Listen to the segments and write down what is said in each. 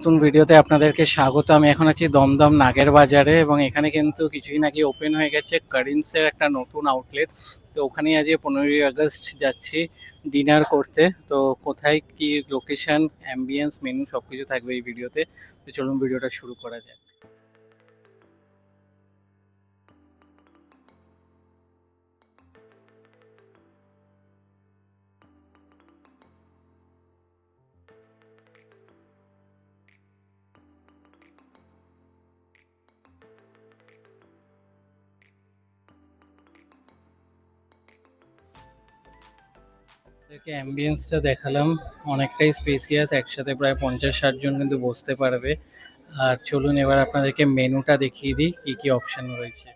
নতুন ভিডিওতে আপনাদেরকে স্বাগত। আমি এখন আছি দমদম নাগের বাজারে এবং এখানে কিন্তু কিছুই নাকি ওপেন হয়ে গেছে কারিমসের একটা নতুন আউটলেট। তো ওখানেই আজ 15ই আগস্ট যাচ্ছি ডিনার করতে। তো কোথায় কি লোকেশন, অ্যাম্বিয়েন্স, মেনু সবকিছু থাকবে এই ভিডিওতে। তো চলুন ভিডিওটা শুরু করা যাক। আপনাদেরকে অ্যাম্বিয়েন্সটা দেখালাম, অনেকটাই স্পেসিয়াস, একসাথে প্রায় 50-60 জন কিন্তু বসতে পারবে। আর চলুন এবার আপনাদেরকে মেনুটা দেখিয়ে দিই কি কি অপশন রয়েছে।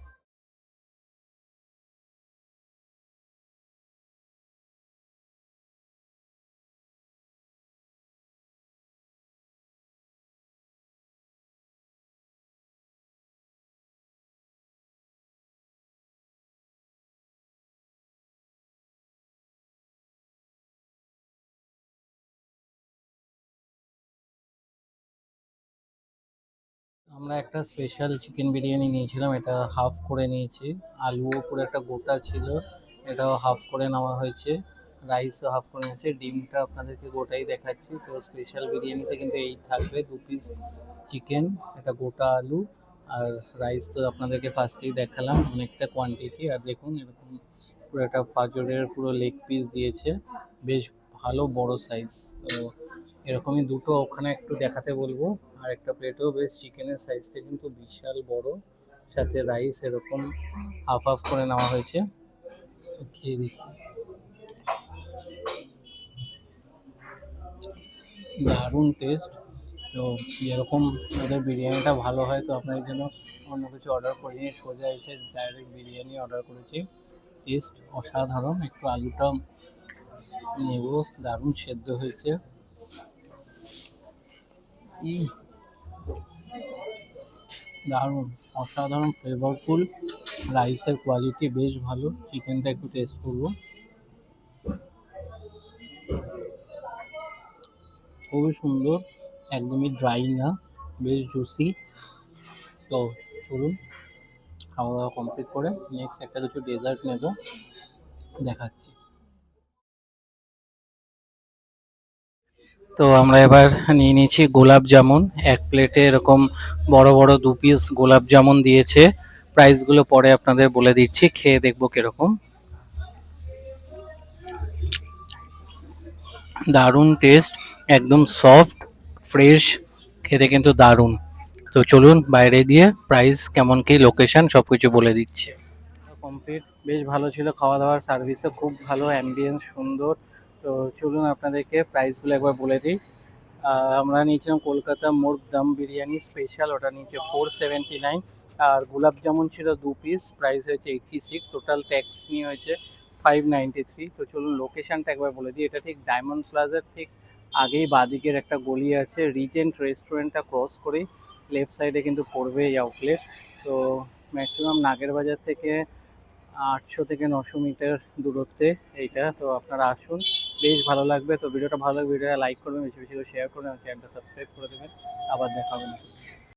আমরা একটা স্পেশাল চিকেন বিরিয়ানি নিয়েছিলাম, এটা হাফ করে নিয়েছি। আলুও পুরো একটা গোটা ছিল, এটাও হাফ করে নেওয়া হয়েছে। রাইসও হাফ করে নিয়েছে। ডিমটা আপনাদেরকে গোটাই দেখাচ্ছি। তো স্পেশাল বিরিয়ানিতে কিন্তু এই থাকবে 2 পিস চিকেন, এটা গোটা আলু আর রাইস তো আপনাদেরকে ফার্স্টেই দেখালাম, অনেকটা কোয়ান্টিটি। আর দেখুন এরকম পুরো একটা পাঁজরের পুরো লেগ পিস দিয়েছে, বেশ ভালো বড় সাইজ। তো এরকমই দুটো ওখানে একটু দেখাতে বলবো। আর একটা প্লেটও বেশ, চিকেনের সাইজটা কিন্তু বিশাল বড়, সাথে রাইস এরকম হাফ হাফ করে নেওয়া হয়েছে। তো খেয়ে দেখি, দারুণ টেস্ট। তো এরকম ওদের বিরিয়ানিটা ভালো হয়, তো আপনাদের জন্য অন্য কিছু অর্ডার করিনি, সোজা এসে ডাইরেক্ট বিরিয়ানি অর্ডার করেছি। টেস্ট অসাধারণ। একটু আলুটা নেব, দারুণ সেদ্ধ হয়েছে। দারুণ, অসাধারণ ফ্লেভারফুল। রাইসের কোয়ালিটি বেশ ভালো। চিকেনটা একটু টেস্ট করবো, খুবই সুন্দর, একদমই ড্রাই না, বেশ জুসি। তো চলুন খাওয়া দাওয়া কমপ্লিট করে নেক্সট একটা কিছু ডেজার্ট নেব, দেখাচ্ছি। তো আমরা এবার নিয়ে নিয়েছি গোলাপ জামুন। এক প্লেটে এরকম বড় বড় 2 পিস গোলাপ জামুন দিয়েছে। প্রাইসগুলো পরে আপনাদের বলে দিচ্ছি, খেয়ে দেখবো কিরকম। দারুণ টেস্ট, একদম সফট, ফ্রেশ, খেতে কিন্তু দারুণ। তো চলুন বাইরে গিয়ে প্রাইস কেমন কি, লোকেশন সবকিছু বলে দিচ্ছি। কমপ্লিট, বেশ ভালো ছিল খাওয়া দাওয়ার, সার্ভিসও খুব ভালো, অ্যাম্বিয়েন্স সুন্দর। তো চলুন আপনাদেরকে প্রাইসগুলো একবার বলে দিই। আমরা নিয়েছিলাম কলকাতা মোর্গ দম বিরিয়ানি স্পেশাল, ওটা নিচে 479। আর গোলাপ জামুন ছিল 2 পিস, প্রাইস হয়েছে 86, টোটাল ট্যাক্স নিয়ে হয়েছে 593। তো চলুন লোকেশনটা একবার বলে দিই। এটা ঠিক ডায়মন্ড প্লাজার ঠিক আগেই বাঁদিকের একটা গলি আছে, রিজেন্ট রেস্টুরেন্টটা ক্রস করেই লেফট সাইডে কিন্তু পড়বে এই আউটলেট। তো ম্যাক্সিমাম নাগের বাজার থেকে 800 থেকে 900 মিটার দূরত্বে এইটা। তো আপনারা আসুন, বেশ ভালো লাগবে। তো ভিডিওটা ভালো লাগবে, ভিডিওটা লাইক করবেন, বেশি বেশি করে শেয়ার করবেন, চ্যানেলটা সাবস্ক্রাইব করে দেবেন। আবার দেখা হবে।